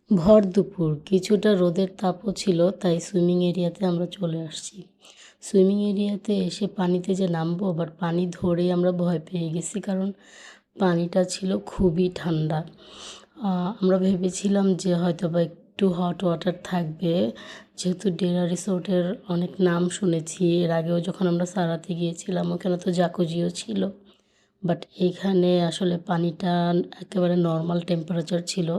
ভর দুপুর কিছুটা রোদের তাপও ছিল, তাই সুইমিং এরিয়াতে আমরা চলে আসছি। সুইমিং এরিয়াতে এসে পানিতে যে নামবো, বাট পানি ধরেই আমরা ভয় পেয়ে গেছি, কারণ পানিটা ছিল খুবই ঠান্ডা। আমরা ভেবেছিলাম যে হয়তো বা একটু হট ওয়াটার থাকবে, যেহেতু ডেরা রিসোর্টের অনেক নাম শুনেছি। এর আগেও যখন আমরা সারাতে গিয়েছিলাম ওখানে তো জাকুজিও ছিল, বাট এইখানে আসলে পানিটা একেবারে নর্মাল টেম্পারেচার ছিল।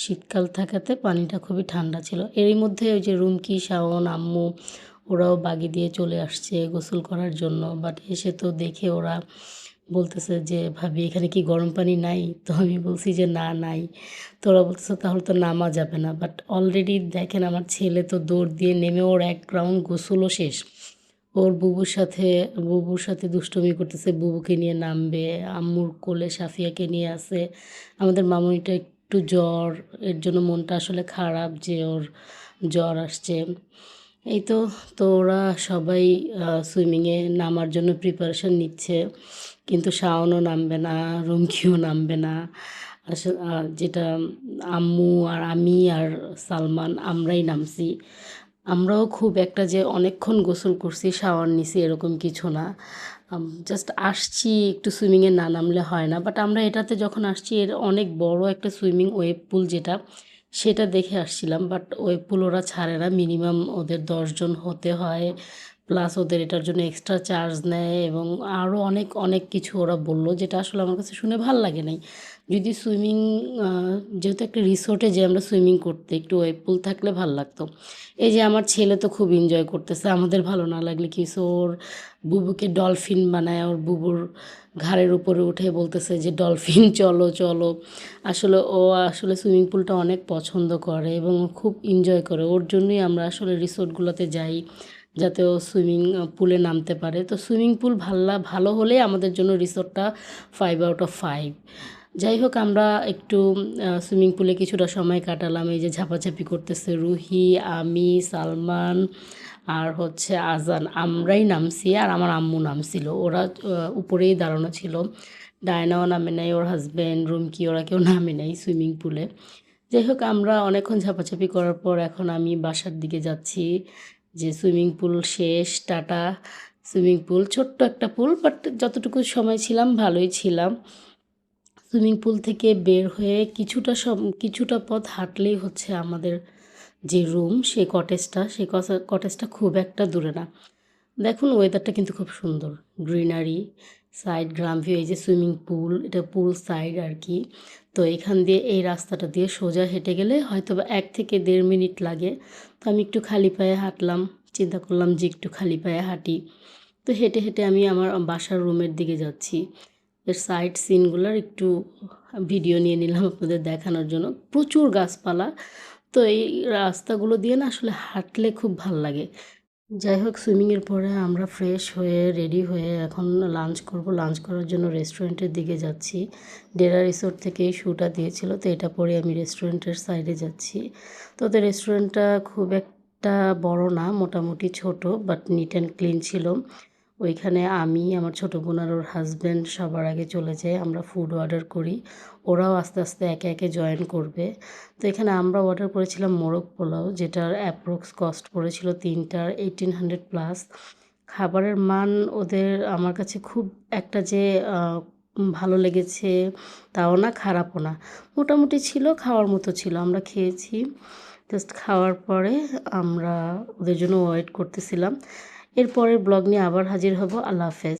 শীতকাল থাকাতে পানিটা খুবই ঠান্ডা ছিল। এরই মধ্যে ওই যে রুমকি, শাওন, আম্মু ওরাও বাগি দিয়ে চলে আসছে গোসল করার জন্য। বাট এসে তো দেখে ওরা বলতেছে যে ভাবি এখানে কি গরম পানি নাই? তো আমি বলছি যে না, নাই। তো ওরা বলতেছে তাহলে তো নামা যাবে না। বাট অলরেডি দেখেন আমার ছেলে তো দৌড় দিয়ে নেমে ওর এক রাউন্ড গোসলও শেষ। ওর বুবুর সাথে দুষ্টুমি করতেছে, বুবুকে নিয়ে নামবে। আম্মুর কোলে সাফিয়াকে নিয়ে আসে। আমাদের মামুনিটা একটু জ্বর, এর জন্য মনটা আসলে খারাপ যে ওর জ্বর আসছে। এই তো। তো ওরা সবাই সুইমিংয়ে নামার জন্য প্রিপারেশন নিচ্ছে, কিন্তু শাওনও নামবে না, রুমকিও নামবে না। যেটা আম্মু আর আমি আর সালমান আমরাই নামছি। আমরাও খুব একটা যে অনেকক্ষণ গোসল করছি, শাওয়ার নিছি এরকম কিছু না। জাস্ট আসছি, একটু সুইমিংয়ে না নামলে হয় না। বাট আমরা এটাতে যখন আসছি, এর অনেক বড় একটা সুইমিং ওয়েব পুল যেটা, সেটা দেখে আসছিলাম। বাট ওয়েব পুল ওরা ছাড়ে না, মিনিমাম ওদের 10 জন হতে হয়, প্লাস ওদের এটার জন্য এক্সট্রা চার্জ নেয় এবং আরও অনেক অনেক কিছু ওরা বললো, যেটা আসলে আমার কাছে শুনে ভাল লাগে নাই। যদি সুইমিং, যেহেতু একটা রিসোর্টে যে আমরা সুইমিং করতে, একটু ওয়েব পুল থাকলে ভাল লাগতো। এই যে আমার ছেলে তো খুব এনজয় করতেছে, আমাদের ভালো না লাগলে কিছু, ওর বুবুকে ডলফিন বানায়, ওর বুবুর ঘাড়ের উপরে উঠে বলতেছে যে ডলফিন চলো চলো। আসলে সুইমিং পুলটা অনেক পছন্দ করে এবং ও খুব এনজয় করে। ওর জন্যই আমরা আসলে রিসোর্টগুলোতে যাই, যাতে ও সুইমিং পুলে নামতে পারে। তো সুইমিং পুল ভালো হলে আমাদের জন্য রিসোর্টটা 5 আউট অফ 5। যাই হোক, আমরা একটু সুইমিং পুলে কিছুটা সময় কাটালাম। এই যে ঝাপাঝাপি করতেছে রুহি, আমি, সালমান আর হচ্ছে আজান, আমরাই নামছি আর আমার আম্মু নামছিল। ওরা উপরেই দাঁড়ানো ছিল। ডায়নাও নামে নাই, ওর হাজব্যান্ড, রুমকি, ওরা কেউ নামে নাই সুইমিং পুলে। যাই হোক, আমরা অনেকক্ষণ ঝাপাঝাপি করার পর এখন আমি বাসার দিকে যাচ্ছি। যে সুইমিং পুল শেষ, টাটা। সুইমিং পুল ছোট্ট একটা পুল, বাট যতটুকু সময় ছিলাম ভালোই ছিলাম। সুইমিং পুল থেকে বের হয়ে কিছুটা পথ হাঁটলেই হচ্ছে আমাদের যে রুম, সেই কটেজটা খুব একটা দূরে না। দেখুন ওয়েদারটা কিন্তু খুব সুন্দর, গ্রিনারি, সাইড গ্রাম ভিউ। এই যে সুইমিং পুল, এটা পুল সাইড আর কি। তো এখান দিয়ে এই রাস্তাটা দিয়ে সোজা হেঁটে গেলে হয়তো বা 1 থেকে 1.5 মিনিট লাগে। তো আমি একটু খালি পায়ে হাঁটলাম, চিন্তা করলাম যে একটু খালি পায়ে হাঁটি। তো হেঁটে হেঁটে আমি আমার বাসার রুমের দিকে যাচ্ছি। এর সাইড সিনগুলোর একটু ভিডিও নিয়ে নিলাম আপনাদের দেখানোর জন্য। প্রচুর গাছপালা। তো এই রাস্তাগুলো দিয়ে না আসলে হাঁটলে খুব ভাল লাগে। যাই হোক, সুইমিংয়ের পরে আমরা ফ্রেশ হয়ে রেডি হয়ে এখন লাঞ্চ করব। লাঞ্চ করার জন্য রেস্টুরেন্টের দিকে যাচ্ছি। ডেরা রিসোর্ট থেকেই শ্যুটা দিয়েছিল, তো এটা পরে আমি রেস্টুরেন্টের সাইডে যাচ্ছি। তো ওদের রেস্টুরেন্টটা খুব একটা বড় না, মোটামুটি ছোট, বাট নিট অ্যান্ড ক্লিন ছিল। ওইখানে আমি, আমার ছোটো বোন আর ওর হাজব্যান্ড সবার আগে চলে যাই। আমরা ফুড অর্ডার করি, ওরাও আস্তে আস্তে একে একে জয়েন করবে। তো এখানে আমরা অর্ডার করেছিলাম মোরগ পোলাও, যেটার অ্যাপ্রক্স কস্ট পড়েছিল 3টার 1800+। খাবারের মান ওদের আমার কাছে খুব একটা যে ভালো লেগেছে তাও না, খারাপও না, মোটামুটি ছিল, খাওয়ার মতো ছিল। আমরা খেয়েছি। জাস্ট খাওয়ার পরে আমরা ওদের জন্য ওয়েট করতেছিলাম। এরপরের ব্লগ নিয়ে আবার হাজির হব। আল্লাহ হাফেজ।